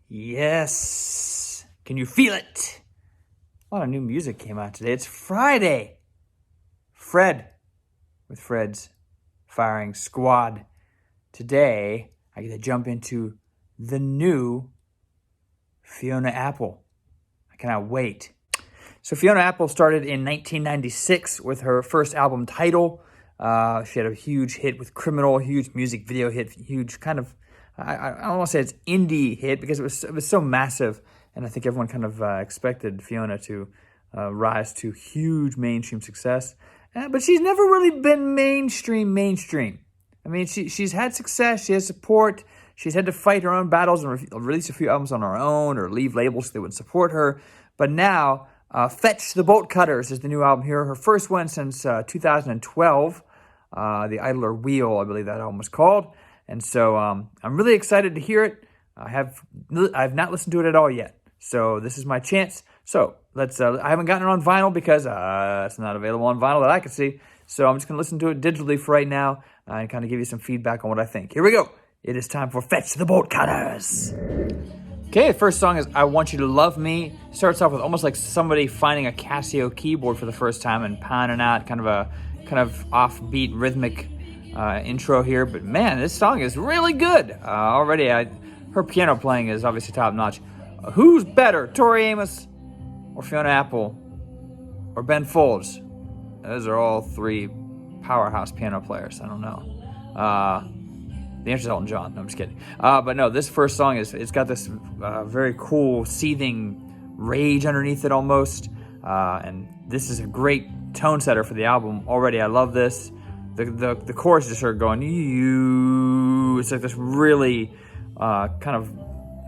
Yes. Can you feel it? A lot of new music came out today. It's Friday. Fred with Fred's Firing Squad. Today, I get to jump into the new Fiona Apple. I cannot wait. So Fiona Apple started in 1996 with her first album Tidal. She had a huge hit with Criminal, huge music video hit, huge kind of, I don't want to say it's indie hit because it was so massive, and I think everyone kind of expected Fiona to rise to huge mainstream success. But she's never really been mainstream. I mean, she's had success, she has support, she's had to fight her own battles and release a few albums on her own or leave labels that would support her. But now, Fetch the Bolt Cutters is the new album here. Her first one since 2012. The Idler Wheel, I believe that album was called. And so I'm really excited to hear it. I've not listened to it at all yet. So this is my chance. So let's. I haven't gotten it on vinyl because it's not available on vinyl that I can see. So I'm just going to listen to it digitally for right now and kind of give you some feedback on what I think. Here we go. It is time for Fetch the Bolt Cutters. Okay, the first song is I Want You to Love Me. Starts off with almost like somebody finding a Casio keyboard for the first time and pounding out kind of offbeat rhythmic intro here. But man, this song is really good. Already, her piano playing is obviously top notch. Who's better, Tori Amos or Fiona Apple or Ben Folds? Those are all three powerhouse piano players. I don't know. The answer is Elton John. No, I'm just kidding. But no, this first song it's got this very cool, seething rage underneath it almost. And this is a great tone setter for the album. Already, I love this. The chorus just started going, you. It's like this really kind of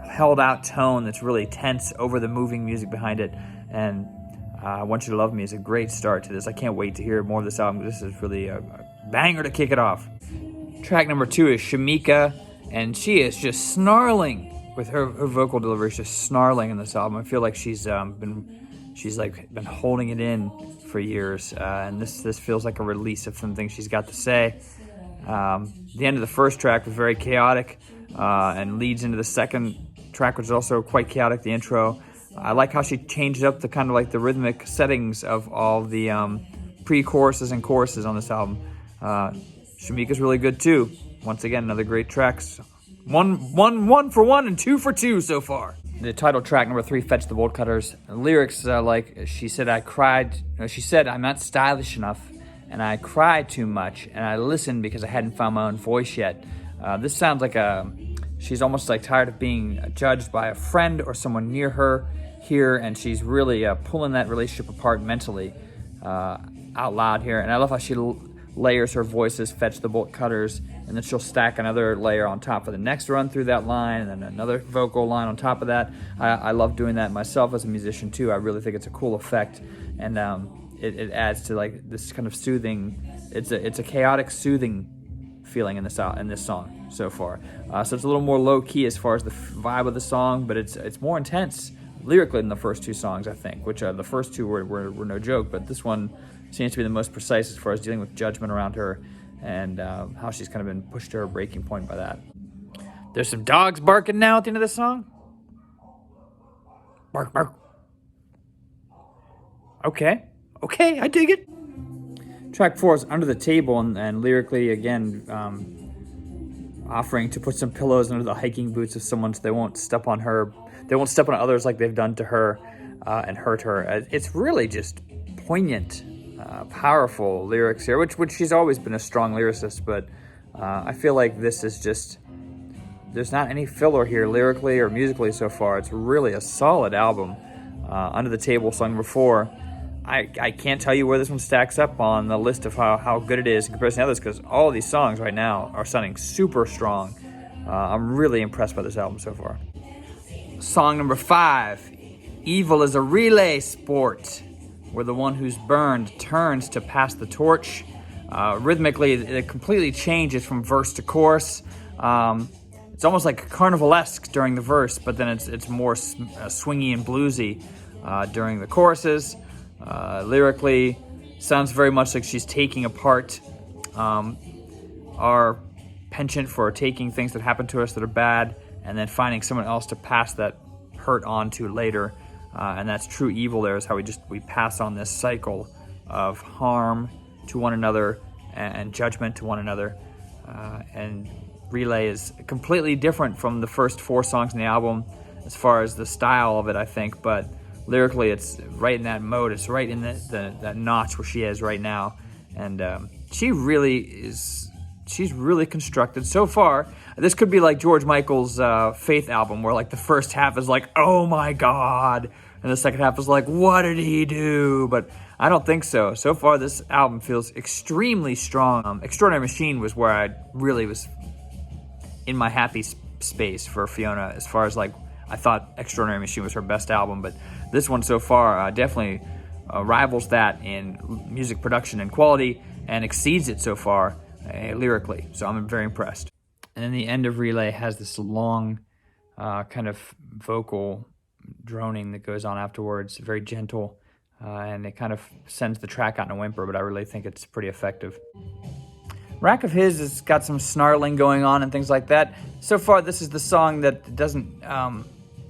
held out tone that's really tense over the moving music behind it. And I Want You to Love Me is a great start to this. I can't wait to hear more of this album. This is really a banger to kick it off. Track number 2 is Shamika, and she is just snarling with her vocal delivery. She's just snarling in this album. I feel like she's been holding it in for years, and this feels like a release of some things she's got to say. The end of the first track was very chaotic, and leads into the second track, which is also quite chaotic. The intro, I like how she changed up the kind of like the rhythmic settings of all the pre-choruses and choruses on this album. Shamika's really good too. Once again, another great tracks. One for one and 2 for 2 so far. The title track number 3, Fetch the Bolt Cutters. The lyrics like she said, she said, I'm not stylish enough, and I cried too much, and I listened because I hadn't found my own voice yet. This sounds like she's almost like tired of being judged by a friend or someone near her here, and she's really pulling that relationship apart mentally out loud here. And I love how she layers her voices, Fetch the Bolt Cutters, and then she'll stack another layer on top of the next run through that line, and then another vocal line on top of that. I love doing that myself as a musician too. I really think it's a cool effect, and it adds to like this kind of soothing. It's a chaotic, soothing feeling in this song so far. So it's a little more low key as far as the vibe of the song, but it's more intense lyrically than the first 2 songs, I think. Which the first 2 were no joke, but this one seems to be the most precise as far as dealing with judgment around her and how she's kind of been pushed to her breaking point by that. There's some dogs barking now at the end of the song. Bark, bark. Okay, I dig it. Track 4 is Under the Table, and lyrically, again, offering to put some pillows under the hiking boots of someone so they won't step on her. They won't step on others like they've done to her and hurt her. It's really just poignant, powerful lyrics here, which she's always been a strong lyricist, but I feel like this is just, there's not any filler here lyrically or musically so far. It's really a solid album. Under the Table, song number 4. I can't tell you where this one stacks up on the list of how good it is in comparison to others, because all of these songs right now are sounding super strong. I'm really impressed by this album so far. Song number 5, Evil is a Relay Sport, where the one who's burned turns to pass the torch. Rhythmically, it completely changes from verse to chorus. It's almost like carnivalesque during the verse, but then it's more swingy and bluesy during the choruses. Lyrically, sounds very much like she's taking apart our penchant for taking things that happen to us that are bad and then finding someone else to pass that hurt on to later. And that's true evil. There is how we pass on this cycle of harm to one another and judgment to one another. And Relay is completely different from the first 4 songs in the album as far as the style of it, I think, but lyrically it's right in that mode. It's right in that notch where she is right now. And she's really constructed so far. This could be like George Michael's Faith album, where like the first half is like, oh my God, and the second half is like, what did he do? But I don't think so. So far, this album feels extremely strong. Extraordinary Machine was where I really was in my happy space for Fiona, as far as like, I thought Extraordinary Machine was her best album, but this one so far definitely rivals that in music production and quality, and exceeds it so far lyrically. So I'm very impressed. And then the end of Relay has this long kind of vocal droning that goes on afterwards, very gentle, and it kind of sends the track out in a whimper, but I really think it's pretty effective. Rack of His has got some snarling going on and things like that. So far, this is the song that doesn't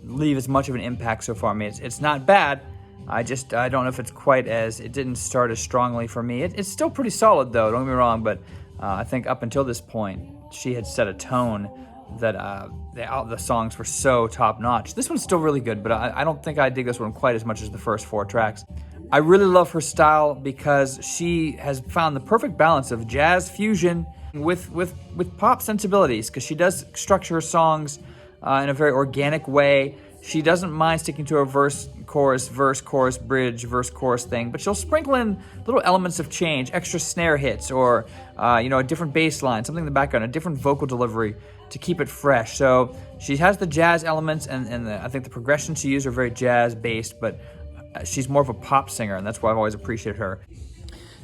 leave as much of an impact so far. I mean, it's not bad. I don't know if it's quite as, it didn't start as strongly for me. It's still pretty solid though, don't get me wrong, but I think up until this point, she had set a tone that the songs were so top-notch. This one's still really good, but I don't think I dig this one quite as much as the first 4 tracks. I really love her style because she has found the perfect balance of jazz fusion with pop sensibilities, because she does structure her songs in a very organic way. She doesn't mind sticking to a verse, chorus, bridge, verse, chorus thing, but she'll sprinkle in little elements of change, extra snare hits, or a different bass line, something in the background, a different vocal delivery to keep it fresh. So she has the jazz elements, and I think the progressions she uses are very jazz-based, but she's more of a pop singer, and that's why I've always appreciated her.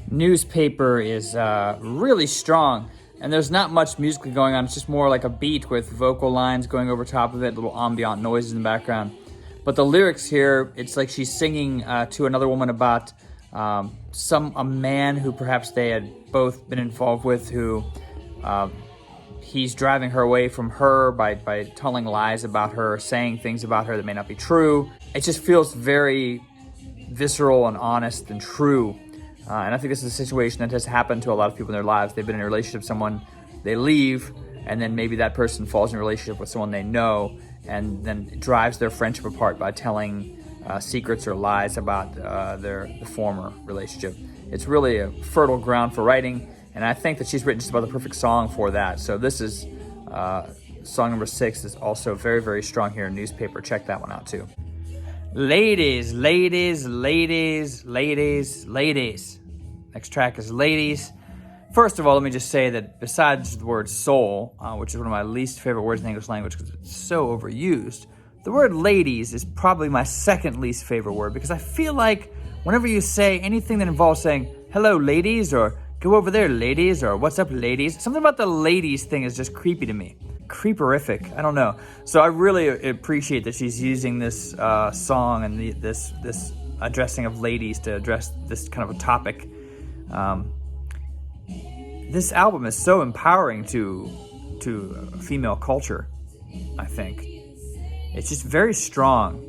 Newspaper is really strong, and there's not much musically going on. It's just more like a beat with vocal lines going over top of it, little ambient noises in the background. But the lyrics here, it's like she's singing to another woman about a man who perhaps they had both been involved with, who he's driving her away from her by telling lies about her, saying things about her that may not be true. It just feels very visceral and honest and true. And I think this is a situation that has happened to a lot of people in their lives. They've been in a relationship with someone, they leave, and then maybe that person falls in a relationship with someone they know, and then it drives their friendship apart by telling secrets or lies about the former relationship. It's really a fertile ground for writing, and I think that she's written just about the perfect song for that. So this is song number 6 is also very, very strong here in Newspaper. Check that one out too. Ladies. Next track is Ladies. First of all, let me just say that besides the word soul, which is one of my least favorite words in the English language because it's so overused, the word ladies is probably my second least favorite word, because I feel like whenever you say anything that involves saying, hello ladies, or go over there ladies, or what's up ladies, something about the ladies thing is just creepy to me. Creeperific, I don't know. So I really appreciate that she's using this song and this addressing of ladies to address this kind of a topic. This album is so empowering to female culture, I think. It's just very strong.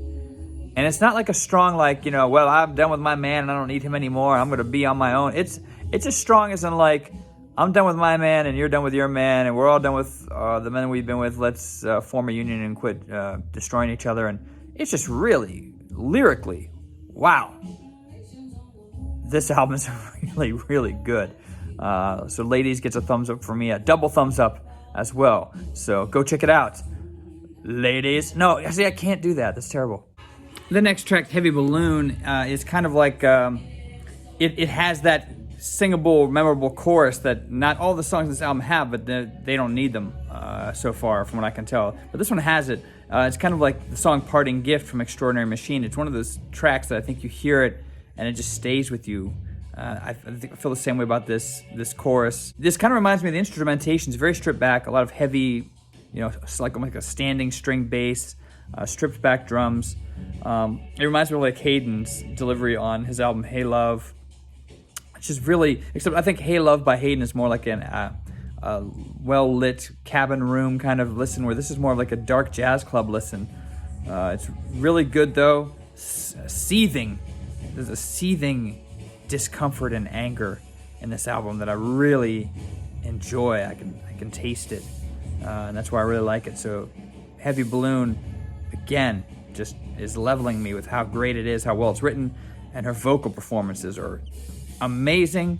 And it's not like a strong, like, well, I'm done with my man and I don't need him anymore, I'm going to be on my own. It's as strong as in, like, I'm done with my man and you're done with your man and we're all done with the men we've been with. Let's form a union and quit destroying each other. And it's just really, lyrically, wow. This album is really, really good. So Ladies gets a thumbs up for me, a double thumbs up as well. So go check it out. Ladies. No, see, I can't do that. That's terrible. The next track, Heavy Balloon, is kind of like, it has that singable, memorable chorus that not all the songs in this album have, but they don't need them so far, from what I can tell. But this one has it. It's kind of like the song Parting Gift from Extraordinary Machine. It's one of those tracks that I think you hear it and it just stays with you. I feel the same way about this chorus. This kind of reminds me of the instrumentation. It's very stripped back, a lot of heavy, it's like a standing string bass, stripped back drums. It reminds me of like Hayden's delivery on his album Hey Love. It's just really, except I think Hey Love by Hayden is more like well-lit cabin room kind of listen, where this is more of like a dark jazz club listen. It's really good though. Seething. There's a seething discomfort and anger in this album that I really enjoy. I can taste it, and that's why I really like it. So Heavy Balloon, again, just is leveling me with how great it is, how well it's written, and her vocal performances are amazing.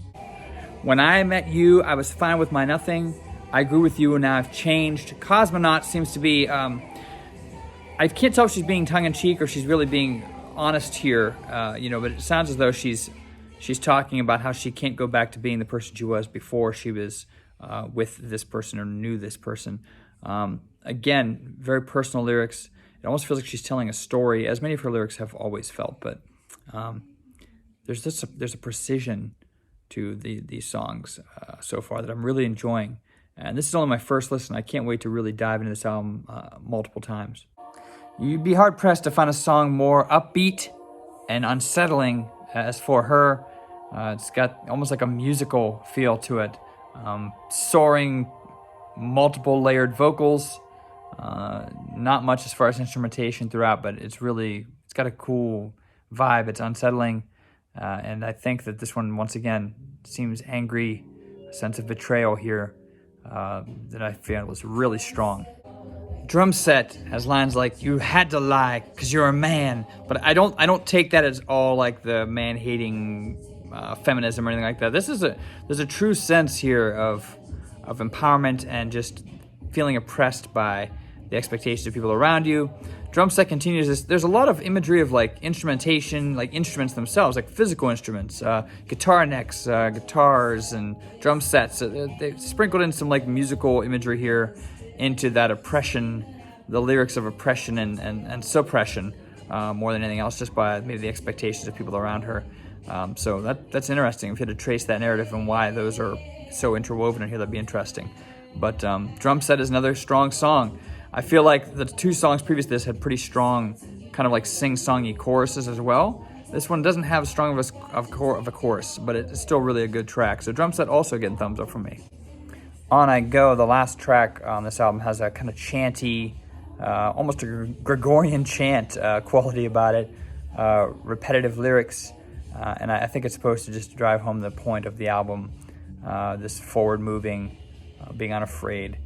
When I met you, I was fine with my nothing. I grew with you, and now I've changed. Cosmonaut seems to be, I can't tell if she's being tongue-in-cheek or she's really being honest here, but it sounds as though she's talking about how she can't go back to being the person she was before she was with this person or knew this person. Again, very personal lyrics. It almost feels like she's telling a story, as many of her lyrics have always felt, but there's a precision to these songs so far that I'm really enjoying. And this is only my first listen. I can't wait to really dive into this album multiple times. You'd be hard-pressed to find a song more upbeat and unsettling as for her. It's got almost like a musical feel to it. Soaring, multiple layered vocals. Not much as far as instrumentation throughout, but it's got a cool vibe. It's unsettling. And I think that this one, once again, seems angry, a sense of betrayal here that I feel was really strong. Drum set has lines like, "You had to lie because you're a man," but I don't take that as all like the man-hating feminism or anything like that. There's a true sense here of empowerment and just feeling oppressed by the expectations of people around you. Drum set continues this. There's a lot of imagery of like instrumentation, like instruments themselves, like physical instruments, guitar necks, guitars, and drum sets. They sprinkled in some like musical imagery here into that oppression, the lyrics of oppression and suppression, more than anything else, just by maybe the expectations of people around her. So that's interesting. If you had to trace that narrative and why those are so interwoven in here, that'd be interesting. But Drum Set is another strong song. I feel like the two songs previous to this had pretty strong, kind of like sing-songy choruses as well. This one doesn't have as strong of a chorus, but it's still really a good track. So Drum Set also getting thumbs up from me. On I Go, the last track on this album, has a kind of chanty, almost a Gregorian chant quality about it, repetitive lyrics, and I think it's supposed to just drive home the point of the album, this forward-moving, being unafraid.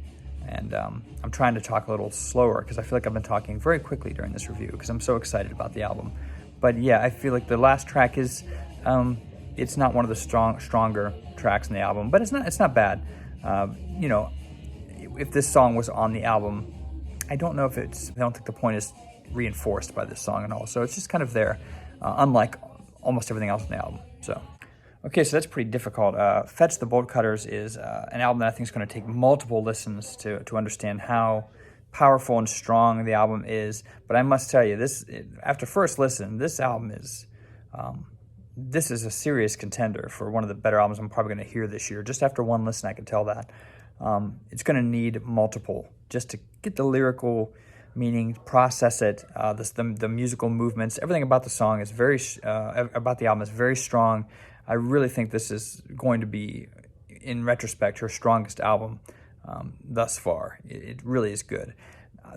And I'm trying to talk a little slower because I feel like I've been talking very quickly during this review because I'm so excited about the album. But yeah, I feel like the last track is, it's not one of the stronger tracks in the album, but it's not bad. If this song was on the album, I don't think the point is reinforced by this song at all. So it's just kind of there, unlike almost everything else on the album. Okay, so that's pretty difficult. Fetch the Bolt Cutters is an album that I think is going to take multiple listens to understand how powerful and strong the album is. But I must tell you, after first listen, this album is this is a serious contender for one of the better albums I'm probably going to hear this year. Just after one listen, I can tell that. It's going to need multiple just to get the lyrical meaning, process it. The musical movements, everything about the song is about the album is very strong. I really think this is going to be, in retrospect, her strongest album thus far. It really is good.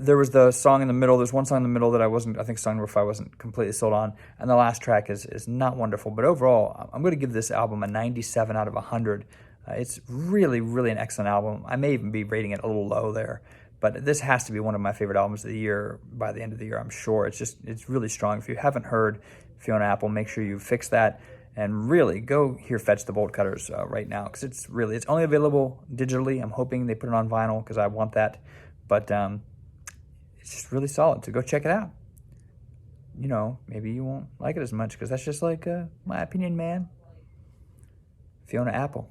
There was the song in the middle. There's one song in the middle that I think song number 5 I wasn't completely sold on. And the last track is not wonderful. But overall, I'm going to give this album a 97 out of 100. It's really, really an excellent album. I may even be rating it a little low there. But this has to be one of my favorite albums of the year by the end of the year, I'm sure. It's really strong. If you haven't heard Fiona Apple, make sure you fix that. And really, go hear Fetch the Bolt Cutters right now, because it's only available digitally. I'm hoping they put it on vinyl, because I want that. But it's just really solid, so go check it out. Maybe you won't like it as much, because that's just like my opinion, man. Fiona Apple.